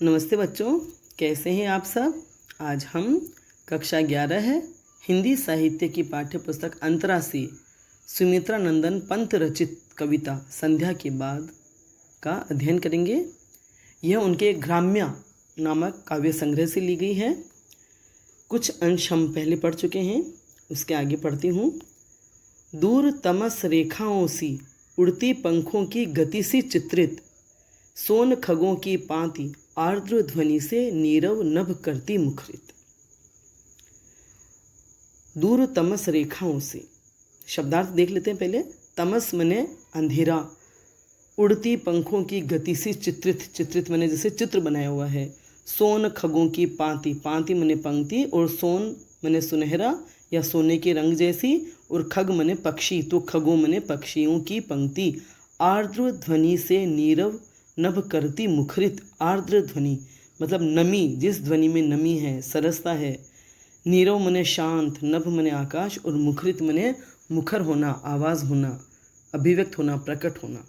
नमस्ते बच्चों, कैसे हैं आप सब। आज हम कक्षा 11 है हिंदी साहित्य की पाठ्य पुस्तक अंतरा से सुमित्रा नंदन पंत रचित कविता संध्या के बाद का अध्ययन करेंगे। यह उनके ग्राम्या नामक काव्य संग्रह से ली गई है। कुछ अंश हम पहले पढ़ चुके हैं, उसके आगे पढ़ती हूँ। दूर तमस रेखाओं सी उड़ती पंखों की गति सी चित्रित, सोन खगों की पांति आर्द्र ध्वनि से नीरव नभ करती मुखरित। दूर तमस रेखाओं से शब्दार्थ देख लेते हैं पहले। तमस मने अंधेरा, उड़ती पंखों की गति से चित्रित, चित्रित मने जैसे चित्र बनाया हुआ है। सोन खगों की पांति, पांति मने पंक्ति, और सोन मने सुनहरा या सोने के रंग जैसी, और खग मने पक्षी, तो खगों मने पक्षियों की पंक्ति। आर्द्र ध्वनि से नीरव नभ करती मुखरित, आर्द्र ध्वनि मतलब नमी, जिस ध्वनि में नमी है, सरसता है। नीरव मने शांत, नभ मने आकाश, और मुखरित मने मुखर होना, आवाज़ होना, अभिव्यक्त होना, प्रकट होना।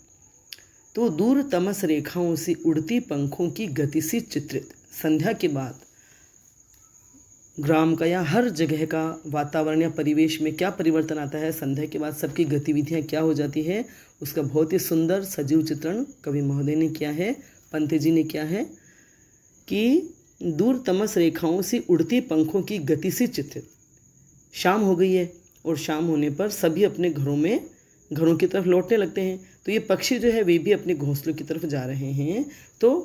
तो दूर तमस रेखाओं से उड़ती पंखों की गति से चित्रित। संध्या के बाद ग्राम का या हर जगह का वातावरण या परिवेश में क्या परिवर्तन आता है, संध्या के बाद सबकी गतिविधियाँ क्या हो जाती है, उसका बहुत ही सुंदर सजीव चित्रण कवि महोदय ने किया है, पंत जी ने किया है कि दूर तमस रेखाओं से उड़ती पंखों की गति से चित्रित। शाम हो गई है और शाम होने पर सभी अपने घरों की तरफ लौटने लगते हैं। तो ये पक्षी जो है वे भी अपने घोंसलों की तरफ जा रहे हैं। तो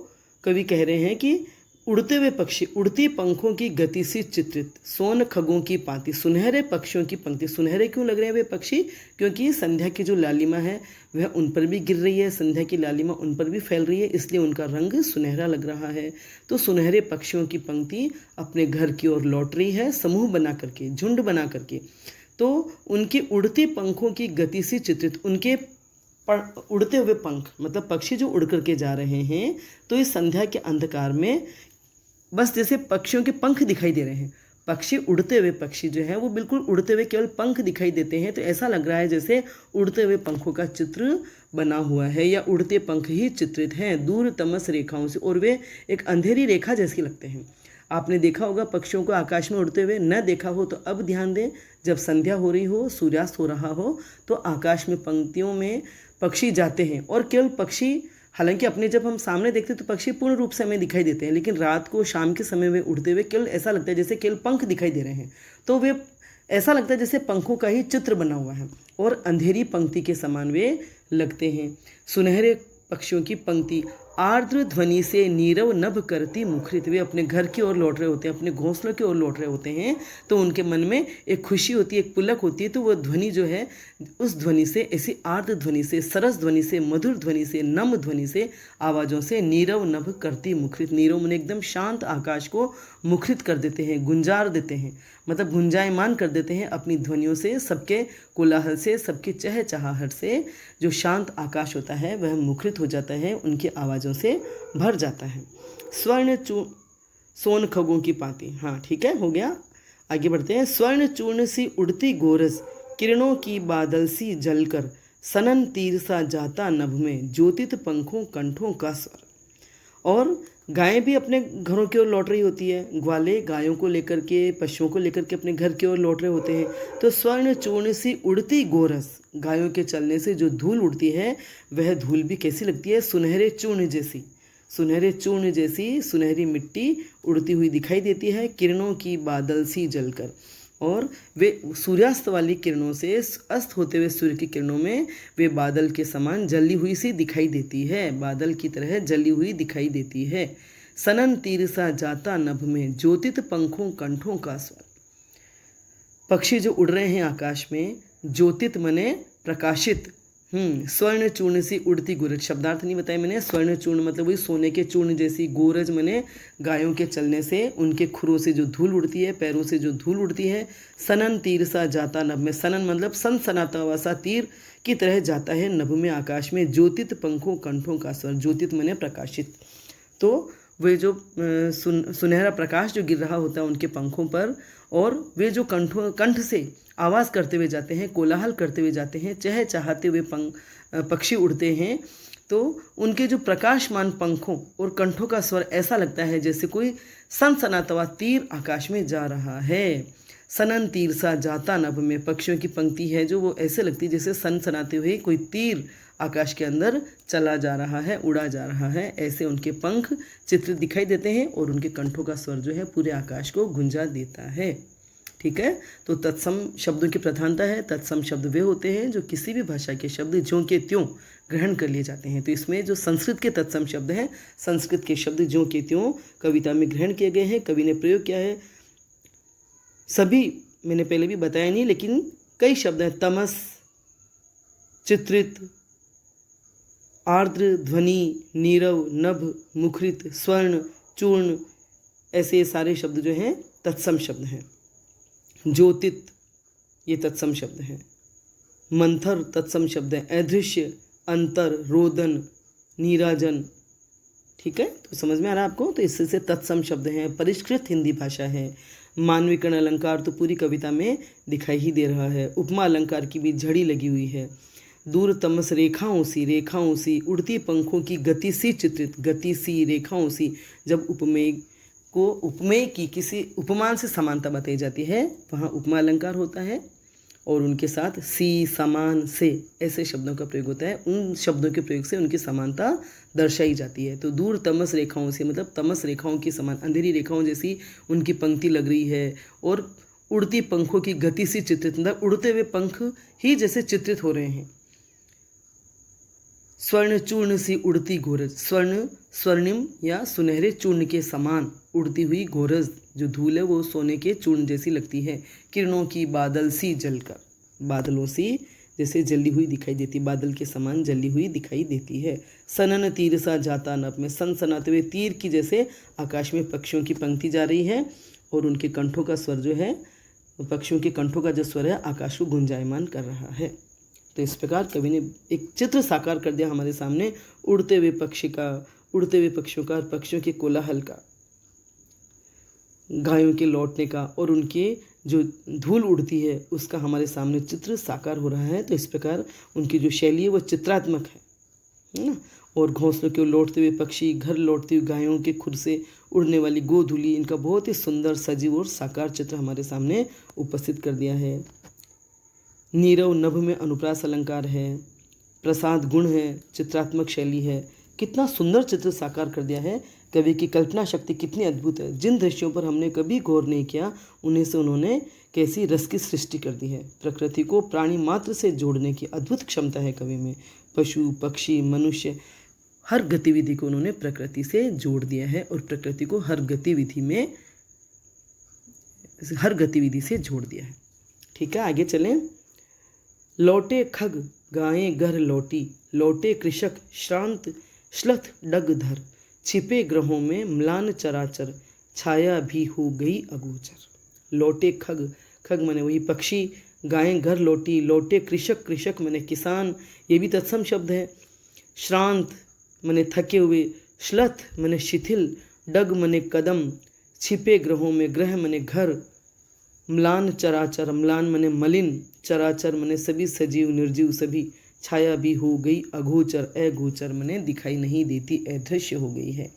कवि कह रहे हैं कि उड़ते हुए पक्षी उड़ती पंखों की गति से चित्रित, सोन खगों की पांति, सुनहरे पक्षियों की पंक्ति। सुनहरे क्यों लग रहे हैं वे पक्षी? क्योंकि संध्या की जो लालिमा है वह उन पर भी गिर रही है, संध्या की लालिमा उन पर भी फैल रही है, इसलिए उनका रंग सुनहरा लग रहा है। तो सुनहरे पक्षियों की पंक्ति अपने घर की ओर लौट रही है, समूह बना करके, झुंड बना करके। तो उनकी उड़ती पंखों की गति से चित्रित, उनके उड़ते हुए पंख मतलब पक्षी जो उड़ करके जा रहे हैं। तो इस संध्या के अंधकार में बस जैसे पक्षियों के पंख दिखाई दे रहे हैं, पक्षी उड़ते हुए पक्षी जो है वो बिल्कुल उड़ते हुए केवल पंख दिखाई देते हैं। तो ऐसा लग रहा है जैसे उड़ते हुए पंखों का चित्र बना हुआ है या उड़ते पंख ही चित्रित हैं दूर तमस रेखाओं से, और वे एक अंधेरी रेखा जैसी लगते हैं। आपने देखा होगा पक्षियों को आकाश में उड़ते हुए, न देखा हो तो अब ध्यान दें। जब संध्या हो रही हो, सूर्यास्त हो रहा हो, तो आकाश में पंक्तियों में पक्षी जाते हैं, और केवल पक्षी, हालांकि अपने जब हम सामने देखते हैं तो पक्षी पूर्ण रूप से हमें दिखाई देते हैं, लेकिन रात को शाम के समय में उड़ते हुए केवल ऐसा लगता है जैसे केवल पंख दिखाई दे रहे हैं। तो वे ऐसा लगता है जैसे पंखों का ही चित्र बना हुआ है, और अंधेरी पंक्ति के समान वे लगते हैं। सुनहरे पक्षियों की पंक्ति आर्द्र ध्वनि से नीरव नभ करती मुखरित, वे अपने घर की ओर लौट रहे होते हैं, अपने घोंसलों की ओर लौट रहे होते हैं। तो उनके मन में एक खुशी होती है, एक पुलक होती है। तो वह ध्वनि जो है, उस ध्वनि से, ऐसी आर्द्र ध्वनि से, सरस ध्वनि से, मधुर ध्वनि से, नम ध्वनि से, आवाज़ों से नीरव नभ करती मुखरित। नीरव मन एकदम शांत आकाश को मुखरित कर देते हैं, गुंजार देते हैं, मतलब गुंजायमान कर देते हैं अपनी ध्वनियों से, सबके कोलाहल से, सबकी चहचहाहट से। जो शांत आकाश होता है वह मुखरित हो जाता है, उनकी आवाज़ों से भर जाता है। स्वर्ण सोन खगों की पाती, हाँ ठीक है, हो गया। आगे बढ़ते हैं। स्वर्ण चूर्ण सी उड़ती गोरस, किरणों की बादल सी जलकर, सनन तीर सा जाता नभ में, ज्योतित पंखों कंठों का स्वर। और गायें भी अपने घरों की ओर लौट रही होती है, ग्वाले गायों को लेकर के, पशुओं को लेकर के अपने घर की ओर लौट रहे होते हैं। तो स्वर्ण चूर्ण सी उड़ती गोरस, गायों के चलने से जो धूल उड़ती है वह धूल भी कैसी लगती है? सुनहरे चूर्ण जैसी, सुनहरे चूर्ण जैसी सुनहरी मिट्टी उड़ती हुई दिखाई देती है, किरणों की बादल सी जलकर। और वे सूर्यास्त वाली किरणों से, अस्त होते हुए सूर्य की किरणों में वे बादल के समान जली हुई सी दिखाई देती है, बादल की तरह जली हुई दिखाई देती है। सनन तीर सा जाता नभ में, ज्योतित पंखों कंठों का स्वर। पक्षी जो उड़ रहे हैं आकाश में, ज्योतित मने प्रकाशित, स्वर्ण चूर्ण सी उड़ती गोरज, शब्दार्थ नहीं बताया मैंने। स्वर्ण चूर्ण मतलब वही सोने के चूर्ण जैसी, गोरज मने गायों के चलने से, उनके खुरों से जो धूल उड़ती है, पैरों से जो धूल उड़ती है। सनन तीर सा जाता नभ में, सनन मतलब सनसनाता हुआ सा तीर की तरह जाता है नभ में, आकाश में। ज्योतित पंखों कंठों का स्वर, ज्योतित मने प्रकाशित। तो वे जो सुनहरा प्रकाश जो गिर रहा होता है उनके पंखों पर, और वे जो कंठ से आवाज़ करते हुए जाते हैं, कोलाहल करते हुए जाते हैं, चहचहाते हुए पक्षी उड़ते हैं। तो उनके जो प्रकाशमान पंखों और कंठों का स्वर ऐसा लगता है जैसे कोई सनसनाता हुआ तीर आकाश में जा रहा है। सनन तीर सा जाता नभ में पक्षियों की पंक्ति है जो वो ऐसे लगती है जैसे सनसनाते हुए कोई तीर आकाश के अंदर चला जा रहा है, उड़ा जा रहा है। ऐसे उनके पंख चित्रित दिखाई देते हैं और उनके कंठों का स्वर जो है पूरे आकाश को गुंजा देता है। ठीक है, तो तत्सम शब्दों की प्रधानता है। तत्सम शब्द वे होते हैं जो किसी भी भाषा के शब्द ज्यों के त्यों ग्रहण कर लिए जाते हैं। तो इसमें जो संस्कृत के तत्सम शब्द हैं, संस्कृत के शब्द ज्यों के त्यों कविता में ग्रहण किए गए हैं, कवि ने प्रयोग किया है। सभी मैंने पहले भी बताया नहीं, लेकिन कई शब्द हैं, तमस, चित्रित, आर्द्र, ध्वनि, नीरव, नभ, मुखरित, स्वर्ण, चूर्ण, ऐसे सारे शब्द जो हैं तत्सम शब्द हैं। ज्योतित ये तत्सम शब्द हैं। मंथर तत्सम शब्द हैं। अदृश्य, अंतर, रोदन, नीराजन। ठीक है, तो समझ में आ रहा है आपको। तो इससे से तत्सम शब्द हैं। परिष्कृत हिंदी भाषा है। मानवीकरण अलंकार तो पूरी कविता में दिखाई ही दे रहा है। उपमा अलंकार की भी झड़ी लगी हुई है। दूर तमस रेखाओं सी उड़ती पंखों की गति सी चित्रित, गति सी रेखाओं सी। जब उपमेय को उपमेय की किसी उपमान से समानता बताई जाती है वहाँ उपमा अलंकार होता है, और उनके साथ सी, समान, से ऐसे शब्दों का प्रयोग होता है। उन शब्दों के प्रयोग से उनकी समानता दर्शाई जाती है। तो दूर तमस रेखाओं से मतलब तमस रेखाओं की समान, अंधेरी रेखाओं जैसी उनकी पंक्ति लग रही है। और उड़ती पंखों की गति से चित्रित, मतलब उड़ते हुए पंख ही जैसे चित्रित हो रहे हैं। स्वर्ण चूर्ण सी उड़ती घोरज, स्वर्ण स्वर्णिम या सुनहरे चूर्ण के समान उड़ती हुई घोरज, जो धूल है वो सोने के चूर्ण जैसी लगती है। किरणों की बादल सी जलकर, बादलों सी जैसे जली हुई दिखाई देती, बादल के समान जली हुई दिखाई देती है। सनन तीर सा जाता नभ में, सनसनाते हुए तीर की जैसे आकाश में पक्षियों की पंक्ति जा रही है, और उनके कंठों का स्वर जो है, पक्षियों के कंठों का जो स्वर है आकाश को गुंजायमान कर रहा है। तो इस प्रकार कवि ने एक चित्र साकार कर दिया हमारे सामने उड़ते हुए पक्षी का, उड़ते हुए पक्षियों का, पक्षियों के कोलाहल का, गायों के लौटने का, और उनके जो धूल उड़ती है उसका हमारे सामने चित्र साकार हो रहा है। तो इस प्रकार उनकी जो शैली है वो चित्रात्मक है ना। और घोंसलों के लौटते हुए पक्षी, घर लौटती हुई गायों के खुर से उड़ने वाली गोधूली, इनका बहुत ही सुंदर सजीव और साकार चित्र हमारे सामने उपस्थित कर दिया है। नीरव नभ में अनुप्रास अलंकार है, प्रसाद गुण है, चित्रात्मक शैली है। कितना सुंदर चित्र साकार कर दिया है। कवि की कल्पना शक्ति कितनी अद्भुत है। जिन दृश्यों पर हमने कभी गौर नहीं किया उन्हें से उन्होंने कैसी रस की सृष्टि कर दी है। प्रकृति को प्राणी मात्र से जोड़ने की अद्भुत क्षमता है कवि में। पशु, पक्षी, मनुष्य, हर गतिविधि को उन्होंने प्रकृति से जोड़ दिया है, और प्रकृति को हर गतिविधि से जोड़ दिया है। ठीक है, आगे चलें। लौटे खग गायें घर लौटी, लौटे कृषक श्रांत श्लथ डग धर, छिपे ग्रहों में म्लान चराचर, छाया भी हो गई अगोचर। लौटे खग, खग माने वही पक्षी, गायें घर लौटी, लौटे कृषक, कृषक माने किसान, ये भी तत्सम शब्द है। श्रांत माने थके हुए, श्लथ माने शिथिल, डग माने कदम, छिपे ग्रहों में, ग्रह माने घर, म्लान चराचर, म्लान माने मलिन, चराचर माने सभी सजीव निर्जीव सभी, छाया भी हो गई अगोचर, अगोचर माने दिखाई नहीं देती, अदृश्य हो गई है।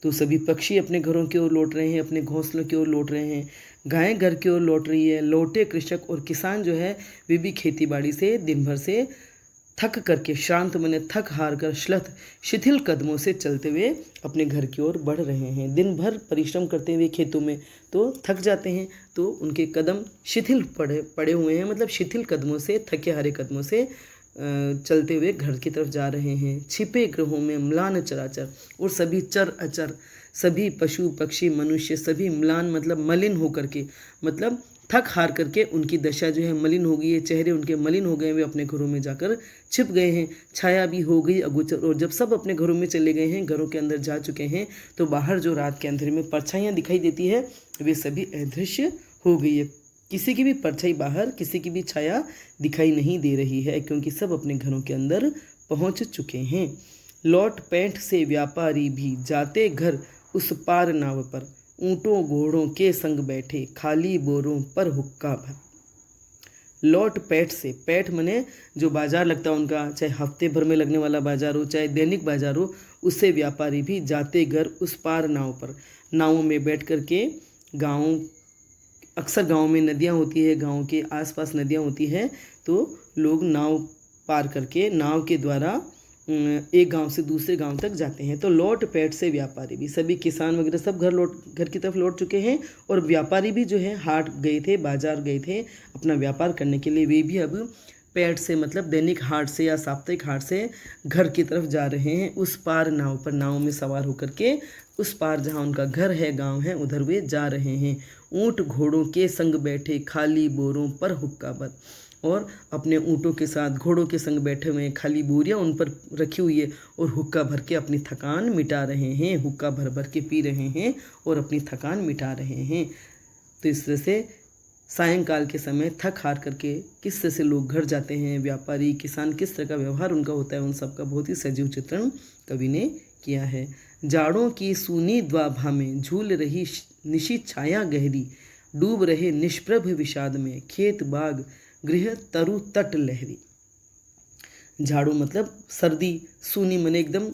तो सभी पक्षी अपने घरों की ओर लौट रहे हैं, अपने घोंसलों की ओर लौट रहे हैं, गायें घर की ओर लौट रही है। लौटे कृषक, और किसान जो है वे भी खेती बाड़ी से दिन भर से थक करके, श्रांत माने थक हार कर, श्लथ शिथिल कदमों से चलते हुए अपने घर की ओर बढ़ रहे हैं। दिन भर परिश्रम करते हुए खेतों में तो थक जाते हैं, तो उनके कदम शिथिल पड़े हुए हैं, मतलब शिथिल कदमों से, थके हारे कदमों से चलते हुए घर की तरफ जा रहे हैं। छिपे ग्रहों में म्लान चराचर, और सभी चर अचर, सभी पशु पक्षी मनुष्य सभी म्लान मतलब मलिन होकर के, मतलब थक हार करके उनकी दशा जो है मलिन हो गई है, चेहरे उनके मलिन हो गए, वे अपने घरों में जाकर छिप गए हैं। छाया भी हो गई अगोचर, और जब सब अपने घरों में चले गए हैं, घरों के अंदर जा चुके हैं, तो बाहर जो रात के अंधेरे में परछाइयाँ दिखाई देती है वे सभी अदृश्य हो गई है। किसी की भी परछाई बाहर, किसी की भी छाया दिखाई नहीं दे रही है, क्योंकि सब अपने घरों के अंदर पहुंच चुके हैं। लौट पैंठ से व्यापारी भी जाते घर उस पार नाव पर, ऊँटों घोड़ों के संग बैठे खाली बोरों पर हुक्का भर। लौट पैठ से, पैठ मने जो बाजार लगता है उनका, चाहे हफ्ते भर में लगने वाला बाजार हो चाहे दैनिक बाजार हो, उससे व्यापारी भी जाते घर उस पार नाव पर, नावों में बैठ कर के गाँव, अक्सर गाँव में नदियाँ होती है, गाँव के आसपास नदियाँ होती है, तो लोग नाव पार करके नाव के द्वारा एक गांव से दूसरे गांव तक जाते हैं। तो लौट पैठ से व्यापारी भी, सभी किसान वगैरह सब घर की तरफ लौट चुके हैं, और व्यापारी भी जो है हाट गए थे, बाजार गए थे अपना व्यापार करने के लिए, वे भी अब पैठ से मतलब दैनिक हाट से या साप्ताहिक हाट से घर की तरफ जा रहे हैं। उस पार नाव पर, नाव में सवार होकर के उस पार जहाँ उनका घर है, गांव है, उधर वे जा रहे हैं। ऊँट घोड़ों के संग बैठे खाली बोरों पर हुक्का भर, और अपने ऊँटों के साथ घोड़ों के संग बैठे हुए हैं, खाली बोरियां उन पर रखी हुई है, और हुक्का भर के अपनी थकान मिटा रहे हैं, हुक्का भर भर के पी रहे हैं और अपनी थकान मिटा रहे हैं। तो इस तरह से सायंकाल के समय थक हार करके किस तरह से लोग घर जाते हैं, व्यापारी किसान किस तरह का व्यवहार उनका होता है, उन सब का बहुत ही सजीव चित्रण कवि ने किया है। जाड़ों की सूनी द्वाभा में झूल रही निशी छाया गहरी, डूब रहे निष्प्रभ विषाद में खेत बाग गृह तरु तट लहरी। झाड़ू मतलब सर्दी, सूनी मने एकदम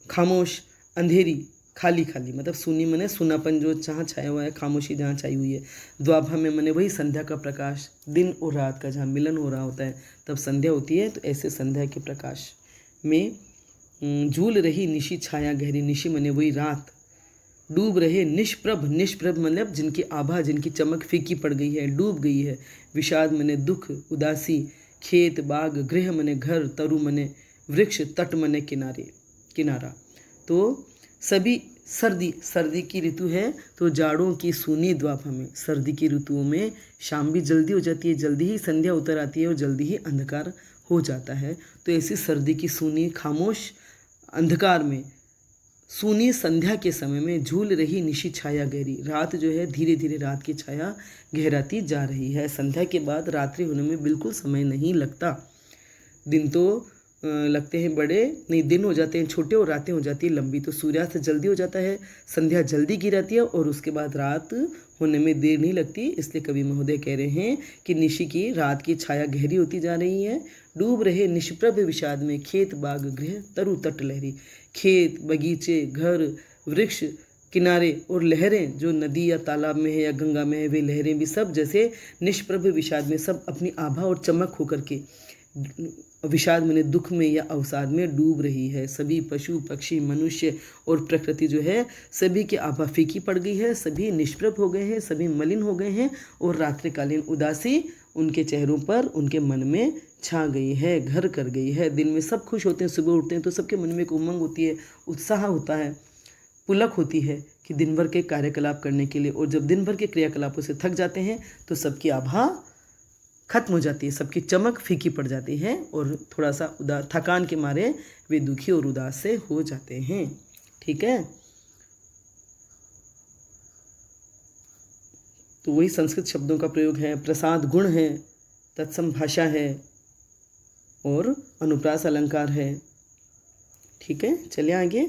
खामोश, अंधेरी, खाली खाली मतलब सूनी मने सूनापन जो जहाँ छाया हुआ है, खामोशी जहाँ छाई हुई है। द्वाभा में मने वही संध्या का प्रकाश, दिन और रात का जहाँ मिलन हो रहा होता है तब संध्या होती है, तो ऐसे संध्या के प्रकाश में झूल रही निशी छाया गहरी, निशी मने वही रात, डूब रहे निष्प्रभ, निष्प्रभ मतलब जिनकी आभा, जिनकी चमक फीकी पड़ गई है, डूब गई है। विषाद मने दुख, उदासी, खेत बाग, गृह मने घर, तरु मने वृक्ष, तट मने किनारे, किनारा। तो सभी सर्दी, सर्दी की ऋतु है, तो जाड़ों की सूनी द्वाभा में, सर्दी की ऋतुओं में शाम भी जल्दी हो जाती है, जल्दी ही संध्या उतर आती है और जल्दी ही अंधकार हो जाता है। तो ऐसी सर्दी की सूनी खामोश अंधकार में, सूनी संध्या के समय में झूल रही निशी छाया गहरी, रात जो है धीरे धीरे रात की छाया गहराती जा रही है। संध्या के बाद रात्रि होने में बिल्कुल समय नहीं लगता, दिन तो लगते हैं बड़े, नहीं दिन हो जाते हैं छोटे और रातें हो जाती है लंबी। तो सूर्यास्त जल्दी हो जाता है, संध्या जल्दी गिराती है और उसके बाद रात होने में देर नहीं लगती। इसलिए कवि महोदय कह रहे हैं कि निशी की रात की छाया गहरी होती जा रही है। डूब रहे निष्प्रभ विषाद में खेत बाग गृह तरु तट लहरी, खेत बगीचे घर वृक्ष किनारे और लहरें जो नदी या तालाब में है या गंगा में है, वे लहरें भी सब जैसे निष्प्रभ विषाद में सब अपनी आभा और चमक होकर के, विषाद में दुख में या अवसाद में डूब रही है। सभी पशु पक्षी मनुष्य और प्रकृति जो है सभी की आभा फीकी पड़ गई है, सभी निष्प्रभ हो गए हैं, सभी मलिन हो गए हैं और रात्रिकालीन उदासी उनके चेहरों पर उनके मन में छा गई है, घर कर गई है। दिन में सब खुश होते हैं, सुबह उठते हैं तो सबके मन में एक उमंग होती है, उत्साह होता है, पुलक होती है कि दिन भर के कार्यकलाप करने के लिए। और जब दिन भर के क्रियाकलापों से थक जाते हैं तो सबकी आभा खत्म हो जाती है, सबकी चमक फीकी पड़ जाती है और थोड़ा सा थकान के मारे वे दुखी और उदास से हो जाते हैं। ठीक है, तो वही संस्कृत शब्दों का प्रयोग है, प्रसाद गुण है, तत्सम भाषा है और अनुप्रास अलंकार है। ठीक है, चलिए आगे।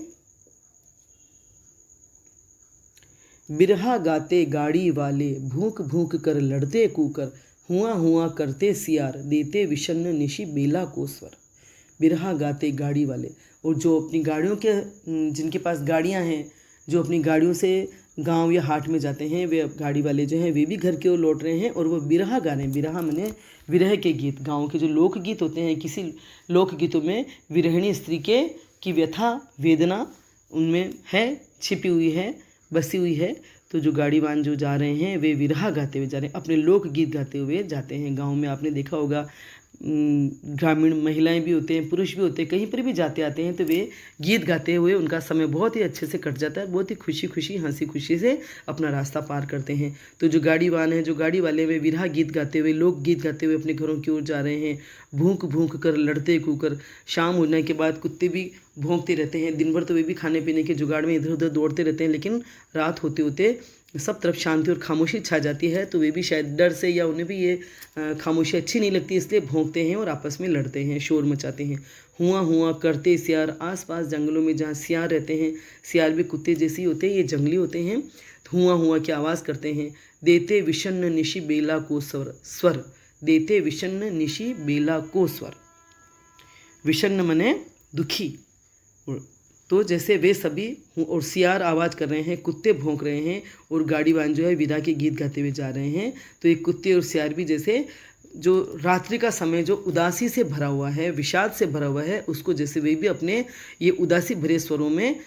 बिरहा गाते गाड़ी वाले भूख भूख कर लड़ते कूकर, हुआ हुआ करते सियार देते विषन्न निशी बेला को स्वर। बिरहा गाते गाड़ी वाले, और जो अपनी गाड़ियों के, जिनके पास गाड़ियां हैं, जो अपनी गाड़ियों से गांव या हाट में जाते हैं, वे गाड़ी वाले जो हैं वे भी घर की ओर लौट रहे हैं और वो बिरहा गा रहे हैं। बिरहा माने विरह के गीत, गाँव के जो लोकगीत होते हैं, किसी लोकगीतों में विरहिणी स्त्री की व्यथा वेदना उनमें है, छिपी हुई है, बसी हुई है। तो जो गाड़ीवान जो जा रहे हैं वे विरहा गाते हुए जा रहे हैं, अपने लोकगीत गाते हुए जाते हैं। गांव में आपने देखा होगा ग्रामीण महिलाएं भी होते हैं, पुरुष भी होते हैं, कहीं पर भी जाते आते हैं तो वे गीत गाते हुए उनका समय बहुत ही अच्छे से कट जाता है, बहुत ही खुशी खुशी हंसी खुशी से अपना रास्ता पार करते हैं। तो जो गाड़ीवान हैं, जो गाड़ी वाले, वे विरहा गीत गाते हुए, लोक गीत गाते हुए अपने घरों की ओर जा रहे हैं। भूख भूख कर लड़ते कूकर, शाम होने के बाद कुत्ते भी भौंकते रहते हैं, दिन भर तो वे भी खाने पीने के जुगाड़ में इधर उधर दौड़ते रहते हैं, लेकिन रात होते होते सब तरफ शांति और खामोशी छा जाती है। तो वे भी शायद डर से या उन्हें भी ये खामोशी अच्छी नहीं लगती, इसलिए भौंकते हैं और आपस में लड़ते हैं, शोर मचाते हैं। हुआ हुआ करते सियार, आसपास जंगलों में जहाँ सियार रहते हैं, सियार भी कुत्ते जैसे ही होते हैं, ये जंगली होते हैं, हुआ हुआ की आवाज़ करते हैं। देते विषन्न निशि बेला को स्वर, देते विषन्न निशि बेला को स्वर। विषन्न मने दुखी। तो जैसे वे सभी और सियार आवाज़ कर रहे हैं, कुत्ते भौंक रहे हैं और गाड़ीवान जो है विदा के गीत गाते हुए जा रहे हैं। तो ये कुत्ते और सियार भी जैसे जो रात्रि का समय जो उदासी से भरा हुआ है, विषाद से भरा हुआ है, उसको जैसे वे भी अपने ये उदासी भरे स्वरों में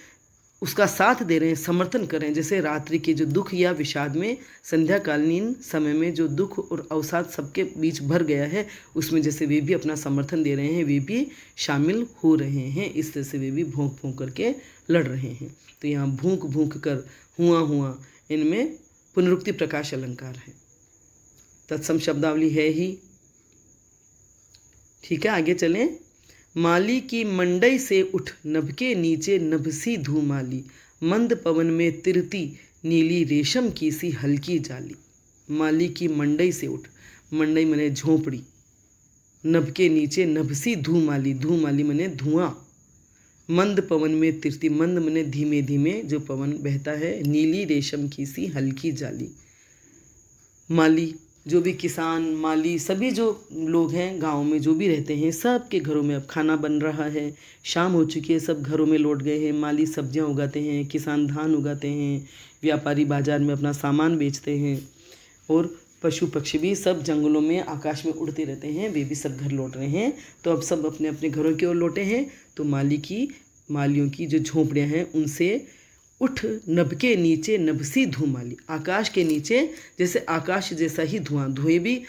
उसका साथ दे रहे हैं, समर्थन कर रहे हैं। जैसे रात्रि के जो दुख या विषाद में संध्याकालीन समय में जो दुख और अवसाद सबके बीच भर गया है, उसमें जैसे वे भी अपना समर्थन दे रहे हैं, वे भी शामिल हो रहे हैं। इस तरह से वे भी भौंक भौंक करके लड़ रहे हैं। तो यहाँ भूंक भूंक कर, हुआ हुआ, इनमें पुनरुक्ति प्रकाश अलंकार है। तत्सम शब्दावली है ही। ठीक है, आगे चलें। माली की मंडई से उठ, नभ के नीचे नभसी धूमाली, मंद पवन में तिरती नीली रेशम की सी हल्की जाली। माली की मंडई से उठ, मंडई मने झोंपड़ी, नभ के नीचे नभसी धूमाली, धूमाली मने धुआं, मंद पवन में तिरती, मंद मने धीमे धीमे जो पवन बहता है, नीली रेशम की सी हल्की जाली। माली जो भी किसान, माली, सभी जो लोग हैं गांव में जो भी रहते हैं, सब के घरों में अब खाना बन रहा है। शाम हो चुकी है, सब घरों में लौट गए हैं। माली सब्जियां उगाते हैं, किसान धान उगाते हैं, व्यापारी बाजार में अपना सामान बेचते हैं, और पशु पक्षी भी सब जंगलों में आकाश में उड़ते रहते हैं, वे भी सब घर लौट रहे हैं। तो अब सब अपने अपने घरों की ओर लौटे हैं। तो मालियों की जो झोंपड़ियाँ हैं उनसे उठ, नभ के नीचे नभसी धूमाली, आकाश के नीचे जैसे आकाश जैसा ही धुआं, धुएं भी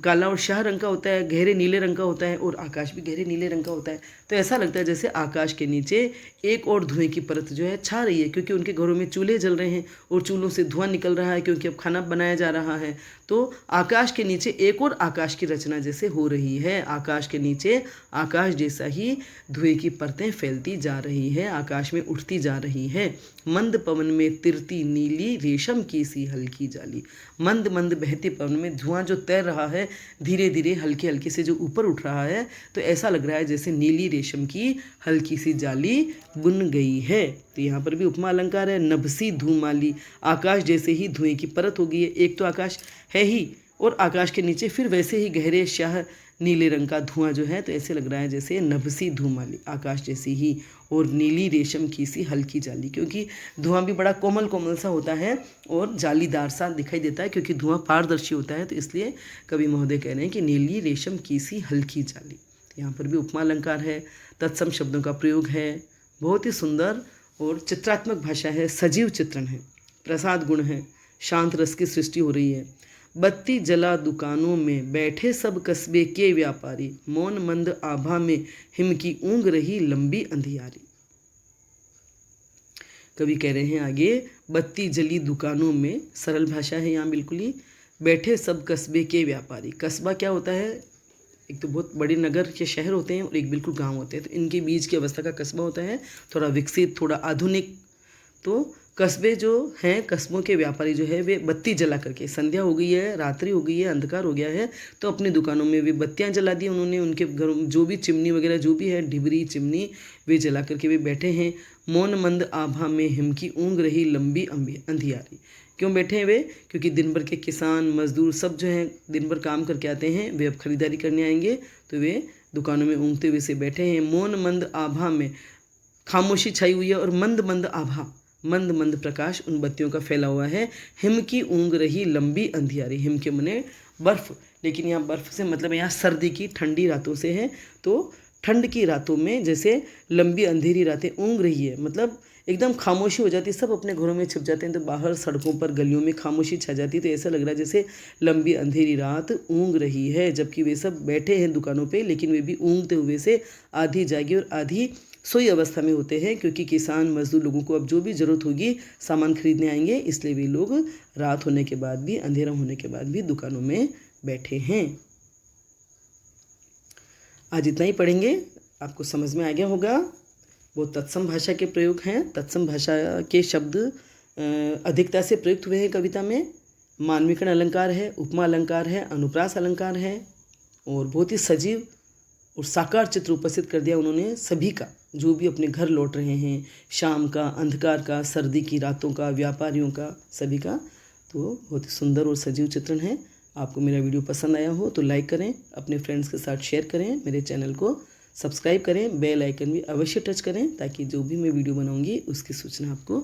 काला और शाह रंग का होता है, गहरे नीले रंग का होता है, और आकाश भी गहरे नीले रंग का होता है। तो ऐसा लगता है जैसे आकाश के नीचे एक और धुएं की परत जो है छा रही है, क्योंकि उनके घरों में चूल्हे जल रहे हैं और चूल्हों से धुआं निकल रहा है, क्योंकि अब खाना बनाया जा रहा है। तो आकाश के नीचे एक और आकाश की रचना जैसे हो रही है। आकाश के नीचे आकाश जैसा ही धुएं की परतें फैलती जा रही है, आकाश में उठती जा रही है। मंद पवन में तिरती नीली रेशम की सी हल्की जाली, मंद मंद बहते पवन में धुआं जो तैर रहा है, धीरे धीरे हल्के हल्के से जो ऊपर उठ रहा है, तो ऐसा लग रहा है जैसे नीली रेशम की हल्की सी जाली बुन गई है। तो यहाँ पर भी उपमा अलंकार है। नभसी धूमाली, आकाश जैसे ही धुएं की परत हो गई है। एक तो आकाश है ही, और आकाश के नीचे फिर वैसे ही गहरे शाह नीले रंग का धुआं जो है, तो ऐसे लग रहा है जैसे नभसी धूमाली, आकाश जैसी ही, और नीली रेशम की सी हल्की जाली, क्योंकि धुआं भी बड़ा कोमल कोमल सा होता है और जालीदार सा दिखाई देता है, क्योंकि धुआं पारदर्शी होता है। तो इसलिए कवि महोदय कह रहे हैं कि नीली रेशम की सी हल्की जाली। तो यहाँ पर भी उपमा अलंकार है, तत्सम शब्दों का प्रयोग है, बहुत ही सुंदर और चित्रात्मक भाषा है, सजीव चित्रण है, प्रसाद गुण है, शांत रस की सृष्टि हो रही है। बत्ती जला दुकानों में बैठे सब कस्बे के व्यापारी, मौन मंद आभा में हिम की ऊँग रही लंबी अंधियारी। कवि कह रहे हैं आगे, बत्ती जली दुकानों में, सरल भाषा है यहाँ बिल्कुल ही, बैठे सब कस्बे के व्यापारी। कस्बा क्या होता है? एक तो बहुत बड़े नगर के शहर होते हैं और एक बिल्कुल गांव होते हैं, तो इनके बीच की अवस्था का कस्बा होता है, थोड़ा विकसित, थोड़ा आधुनिक। तो कस्बे जो हैं, कस्बों के व्यापारी जो है, वे बत्ती जला करके, संध्या हो गई है, रात्रि हो गई है, अंधकार हो गया है, तो अपनी दुकानों में वे बत्तियां जला दी उन्होंने। उनके घरों जो भी चिमनी वगैरह जो भी है, ढिबरी चिमनी, वे जला करके वे बैठे हैं। मौन मंद आभा में हिम की ऊँग रही लंबी अंधियारी। क्यों बैठे हैं वे? क्योंकि दिन भर के किसान मजदूर सब जो हैं दिन भर काम करके आते हैं, वे अब खरीदारी करने आएंगे, तो वे दुकानों में ऊँगते हुए से बैठे हैं। मौन मंद आभा में खामोशी छाई हुई है, और मंद मंद आभा, मंद मंद प्रकाश उन बत्तियों का फैला हुआ है। हिम की ऊँग रही लंबी अंधियारी, हिम के मने बर्फ़, लेकिन यहाँ बर्फ़ से मतलब यहाँ सर्दी की ठंडी रातों से है। तो ठंड की रातों में जैसे लंबी अंधेरी रातें ऊँग रही है, मतलब एकदम खामोशी हो जाती है, सब अपने घरों में छिप जाते हैं, तो बाहर सड़कों पर गलियों में खामोशी छा जाती है। तो ऐसा लग रहा है जैसे लंबी अंधेरी रात ऊँग रही है, जबकि वे सब बैठे हैं दुकानों पे, लेकिन वे भी ऊँगते हुए से आधी जागी और आधी सोई अवस्था में होते हैं, क्योंकि किसान मजदूर लोगों को अब जो भी ज़रूरत होगी सामान खरीदने आएंगे, इसलिए वे लोग रात होने के बाद भी, अंधेरा होने के बाद भी दुकानों में बैठे हैं। आज इतना ही पढ़ेंगे, आपको समझ में आ गया होगा। वो तत्सम भाषा के प्रयोग हैं, तत्सम भाषा के शब्द अधिकता से प्रयुक्त हुए हैं कविता में। मानविकरण अलंकार है, उपमा अलंकार है, अनुप्रास अलंकार है, और बहुत ही सजीव और साकार चित्र उपस्थित कर दिया उन्होंने सभी का, जो भी अपने घर लौट रहे हैं, शाम का, अंधकार का, सर्दी की रातों का, व्यापारियों का, सभी का। तो बहुत ही सुंदर और सजीव चित्रण है। आपको मेरा वीडियो पसंद आया हो तो लाइक करें, अपने फ्रेंड्स के साथ शेयर करें, मेरे चैनल को सब्सक्राइब करें, बेल आइकन भी अवश्य टच करें ताकि जो भी मैं वीडियो बनाऊंगी उसकी सूचना आपको